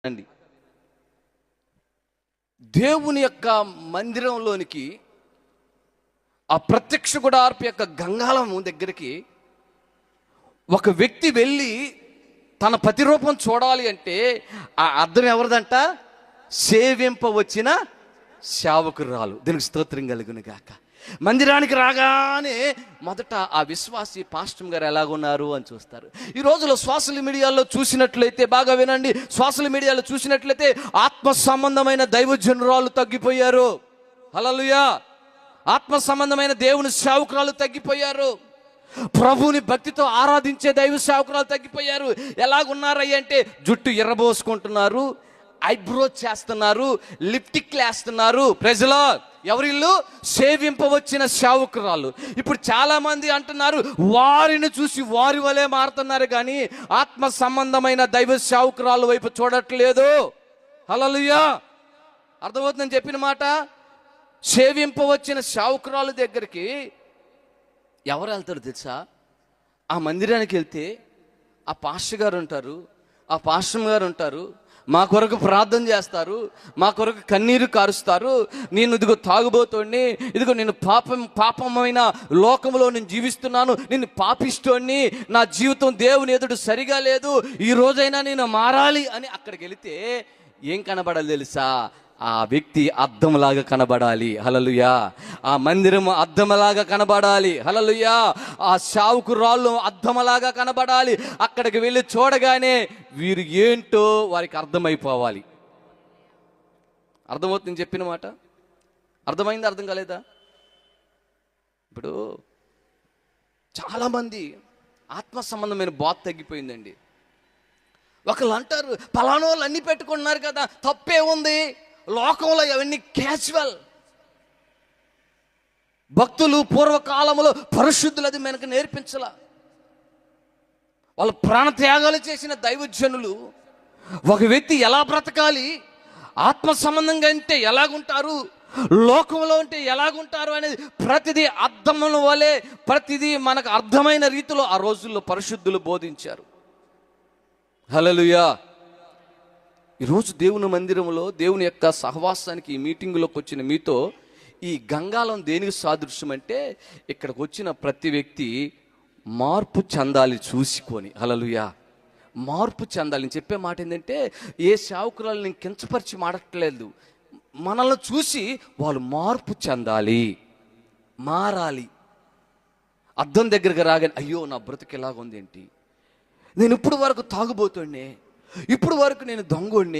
అండి, దేవుని యొక్క మందిరంలోనికి ఆ ప్రత్యక్ష గుడారపు యొక్క గంగాళము దగ్గరికి ఒక వ్యక్తి వెళ్ళి తన ప్రతిరూపం చూడాలి అంటే ఆ అర్థం ఎవరిదంట? సేవింపవచ్చిన సేవకురాలు. దీనికి స్తోత్రం కలుగును గాక. మందిరానికి రాగానే మొదట ఆ విశ్వాసి పాస్టర్ గారు ఎలాగున్నారు అని చూస్తారు. ఈ రోజులో సోషల్ మీడియాలో చూసినట్లయితే, బాగా వినండి, సోషల్ మీడియాలో చూసినట్లయితే ఆత్మ సంబంధమైన దైవజనురాలు తగ్గిపోయారు. హల్లెలూయా. ఆత్మ సంబంధమైన దేవుని సేవకురాలు తగ్గిపోయారు. ప్రభువుని భక్తితో ఆరాధించే దైవ సేవకురాలు తగ్గిపోయారు. ఎలాగున్నారయ్య అంటే జుట్టు ఎర్రబోసుకుంటున్నారు, ఐబ్రో చేస్తున్నారు, లిప్టిక్లు వేస్తున్నారు. ప్రజలో ఎవరిల్లు? సేవింపవచ్చిన సేవకురాలు. ఇప్పుడు చాలా మంది అంటున్నారు వారిని చూసి వారి వలె మారుతున్నారు, కానీ ఆత్మ సంబంధమైన దైవ సేవకురాలు వైపు చూడట్లేదు. హల్లెలూయా. అర్థమవుతుందని చెప్పిన మాట. సేవింపవచ్చిన సేవకురాలు దగ్గరికి ఎవరు వెళ్తారు తెలుసా? ఆ మందిరానికి వెళ్తే ఆ పాస్టర్ గారు ఉంటారు, ఆ పాస్టర్ గారు ఉంటారు, మా కొరకు ప్రార్థన చేస్తారు, మా కొరకు కన్నీరు కారుస్తారు. నేను ఇదిగో తాగుబోతోడిని, ఇదిగో నేను పాపమైన లోకంలో నేను జీవిస్తున్నాను, నేను పాపిస్తోడిని, నా జీవితం దేవుని ఎదుడు సరిగా లేదు, ఈ రోజైనా నేను మారాలి అని అక్కడికి వెళితే ఏం కనబడాలి తెలుసా? ఆ వ్యక్తి అద్దంలాగా కనబడాలి. హల్లెలూయా. ఆ మందిరం అద్దమలాగా కనబడాలి. హల్లెలూయా. ఆ సేవకురాళ్ళు అద్దమలాగా కనబడాలి. అక్కడికి వెళ్ళి చూడగానే వీరు ఏంటో వారికి అర్థమైపోవాలి. అర్థమవుతుంది చెప్పిన మాట? అర్థమైంది? అర్థం కాలేదా? ఇప్పుడు చాలామంది ఆత్మ సంబంధమైన బోధ తగ్గిపోయిందండి. ఒకళ్ళు అంటారు పలానా వాళ్ళు అన్నీ పెట్టుకుంటున్నారు కదా, తప్పే ఉంది, లోకంలో అవన్నీ క్యాజువల్. భక్తులు పూర్వకాలంలో పరిశుద్ధులు అది మనకు నేర్పించాల. వాళ్ళు ప్రాణత్యాగాలు చేసిన దైవజనులు ఒక వ్యక్తి ఎలా బ్రతకాలి, ఆత్మ సంబంధంగా అంటే ఎలాగుంటారు, లోకంలో ఉంటే ఎలాగుంటారు అనేది ప్రతిదీ అర్థముల వలె, ప్రతిదీ మనకు అర్థమైన రీతిలో ఆ రోజుల్లో పరిశుద్ధులు బోధించారు. హల్లెలూయా. ఈరోజు దేవుని మందిరంలో దేవుని యొక్క సహవాసానికి ఈ మీటింగులోకి వచ్చిన మీతో ఈ గంగాళం దేనికి సాదృశ్యం అంటే, ఇక్కడికి వచ్చిన ప్రతి వ్యక్తి మార్పు చెందాలి చూసుకొని. హల్లెలూయా. మార్పు చెందాలి. నేను చెప్పే మాట ఏంటంటే, ఏ సేవకురాలు నేను కించపరిచి మాడట్లేదు, మనల్ని చూసి వాళ్ళు మార్పు చెందాలి, మారాలి. అద్దం దగ్గరికి రాగానే అయ్యో నా బ్రతుకు ఎలాగుంది ఏంటి, నేను ఇప్పుడు వరకు తాగుబోతుండే, ఇప్పుడు వరకు నేను దొంగోడిని,